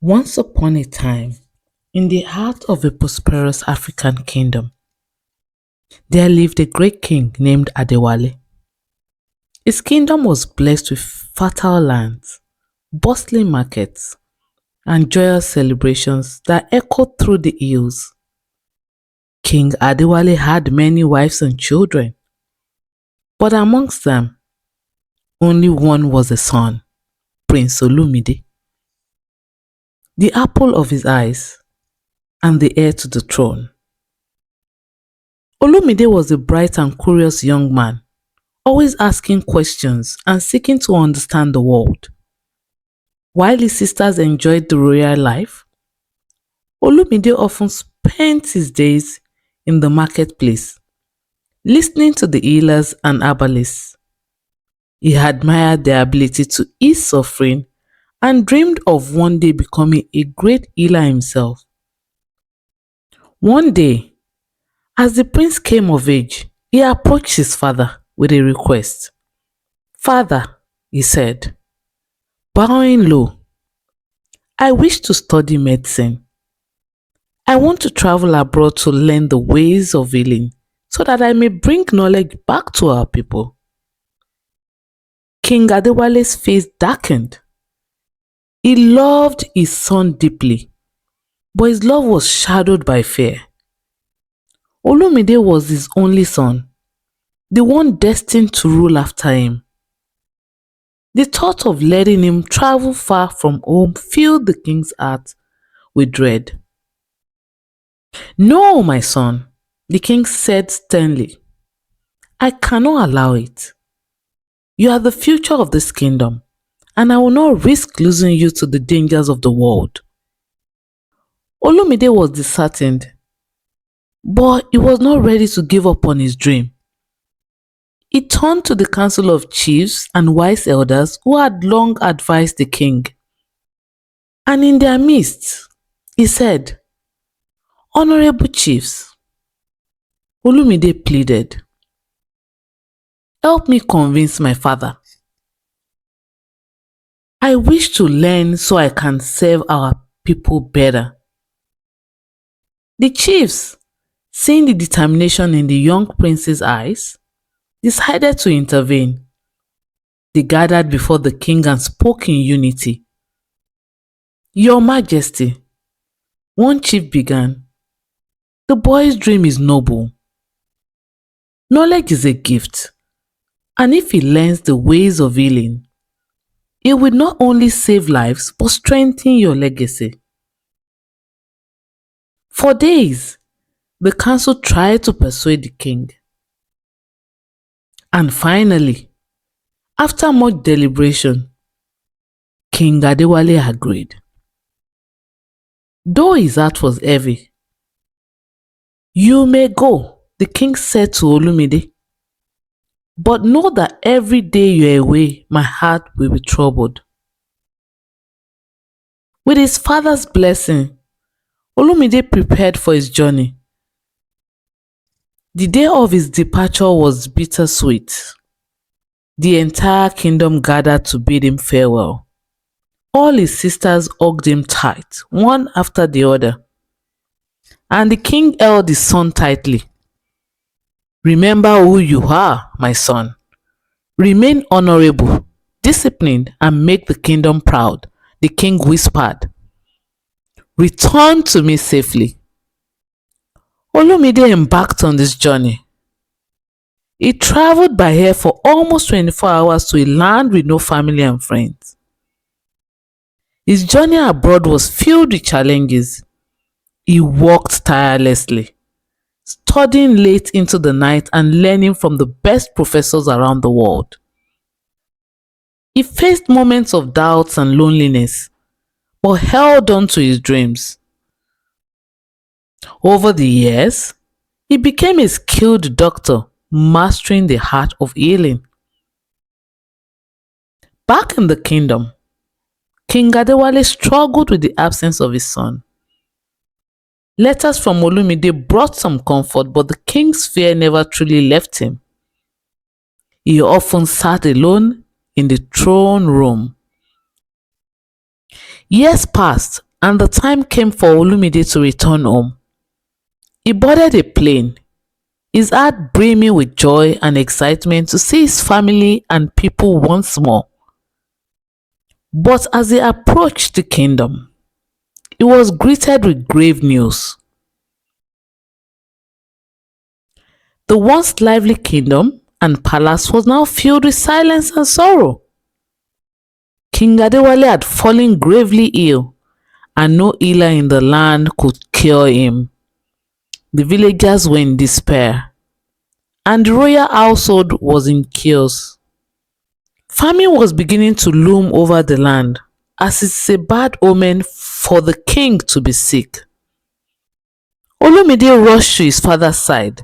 Once upon a time, in the heart of a prosperous African kingdom, there lived a great king named Adewale. His kingdom was blessed with fertile lands, bustling markets, and joyous celebrations that echoed through the hills. King Adewale had many wives and children, but amongst them, only one was a son, Prince Olumide, the apple of his eyes and the heir to the throne. Olumide was a bright and curious young man, always asking questions and seeking to understand the world. While his sisters enjoyed the royal life, Olumide often spent his days in the marketplace, listening to the healers and herbalists. He admired their ability to ease suffering and dreamed of one day becoming a great healer himself. One day, as the prince came of age, he approached his father with a request. "Father," he said, bowing low, "I wish to study medicine. I want to travel abroad to learn the ways of healing so that I may bring knowledge back to our people." King Adewale's face darkened. He loved his son deeply, but his love was shadowed by fear. Olumide was his only son, the one destined to rule after him. The thought of letting him travel far from home filled the king's heart with dread. "No, my son," the king said sternly. "I cannot allow it. You are the future of this kingdom, and I will not risk losing you to the dangers of the world." Olumide was disheartened, but he was not ready to give up on his dream. He turned to the council of chiefs and wise elders who had long advised the king. And in their midst, he said, "Honorable chiefs," Olumide pleaded, "help me convince my father. I wish to learn so I can serve our people better." The chiefs, seeing the determination in the young prince's eyes, decided to intervene. They gathered before the king and spoke in unity. "Your Majesty," one chief began, "the boy's dream is noble. Knowledge is a gift, and if he learns the ways of healing, it will not only save lives but strengthen your legacy." For days, the council tried to persuade the king. And finally, after much deliberation, King Adewale agreed. Though his heart was heavy, "You may go," the king said to Olumide, "but know that every day you are away, my heart will be troubled." With his father's blessing, Olumide prepared for his journey. The day of his departure was bittersweet. The entire kingdom gathered to bid him farewell. All his sisters hugged him tight, one after the other, and the king held his son tightly. "Remember who you are, my son. Remain honorable, disciplined, and make the kingdom proud," the king whispered. "Return to me safely." Olumide embarked on this journey. He traveled by air for almost 24 hours to a land with no family and friends. His journey abroad was filled with challenges. He worked tirelessly, studying late into the night and learning from the best professors around the world. He faced moments of doubts and loneliness, but held on to his dreams. Over the years, he became a skilled doctor, mastering the art of healing. Back in the kingdom, King Adewale struggled with the absence of his son. Letters from Olumide brought some comfort, but the king's fear never truly left him. He often sat alone in the throne room. Years passed, and the time came for Olumide to return home. He boarded a plane, his heart brimming with joy and excitement to see his family and people once more. But as he approached the kingdom, he was greeted with grave news. The once lively kingdom and palace was now filled with silence and sorrow. King Adewale had fallen gravely ill, and no healer in the land could cure him. The villagers were in despair, and the royal household was in chaos. Famine was beginning to loom over the land, as it's a bad omen for the king to be sick. Olumide rushed to his father's side.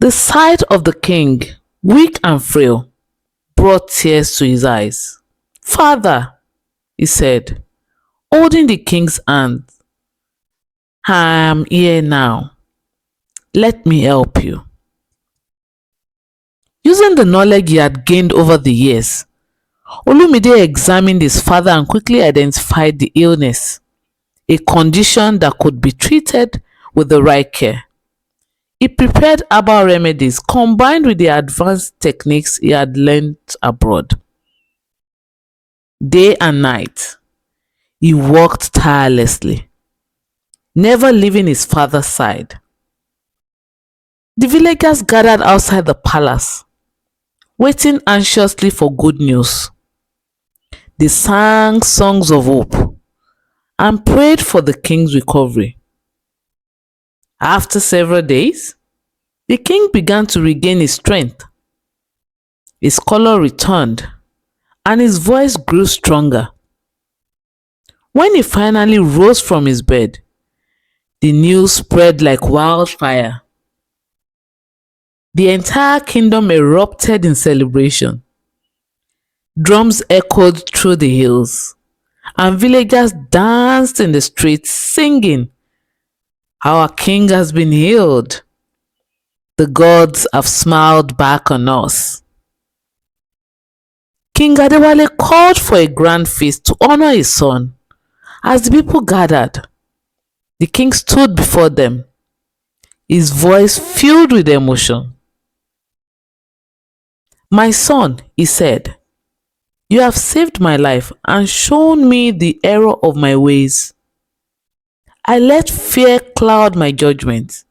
The sight of the king, weak and frail, brought tears to his eyes. "Father," he said, holding the king's hand, "I am here now. Let me help you." Using the knowledge he had gained over the years, Olumide examined his father and quickly identified the illness, a condition that could be treated with the right care. He prepared herbal remedies combined with the advanced techniques he had learned abroad. Day and night, he worked tirelessly, never leaving his father's side. The villagers gathered outside the palace, waiting anxiously for good news. They sang songs of hope and prayed for the king's recovery. After several days, the king began to regain his strength. His color returned and his voice grew stronger. When he finally rose from his bed, the news spread like wildfire. The entire kingdom erupted in celebration. Drums echoed through the hills, and villagers danced in the streets singing, "Our king has been healed. The gods have smiled back on us." King Adewale called for a grand feast to honor his son. As the people gathered, the king stood before them, his voice filled with emotion. "My son," he said, "you have saved my life and shown me the error of my ways. I let fear cloud my judgment,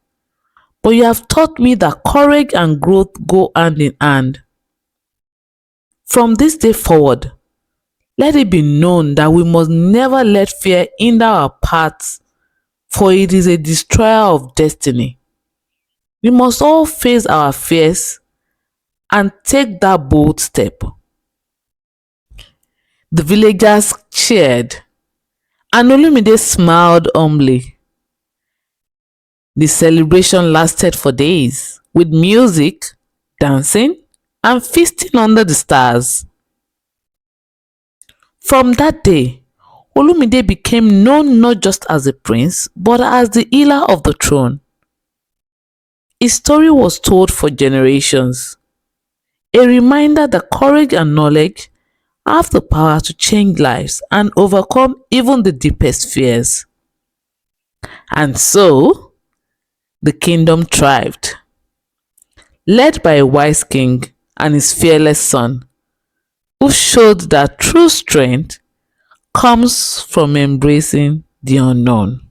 but you have taught me that courage and growth go hand in hand. From this day forward, let it be known that we must never let fear hinder our paths, for it is a destroyer of destiny. We must all face our fears and take that bold step." The villagers cheered, and Olumide smiled humbly. The celebration lasted for days, with music, dancing, and feasting under the stars. From that day, Olumide became known not just as a prince, but as the healer of the throne. His story was told for generations, a reminder that courage and knowledge have the power to change lives and overcome even the deepest fears. And so, the kingdom thrived, led by a wise king and his fearless son, who showed that true strength comes from embracing the unknown.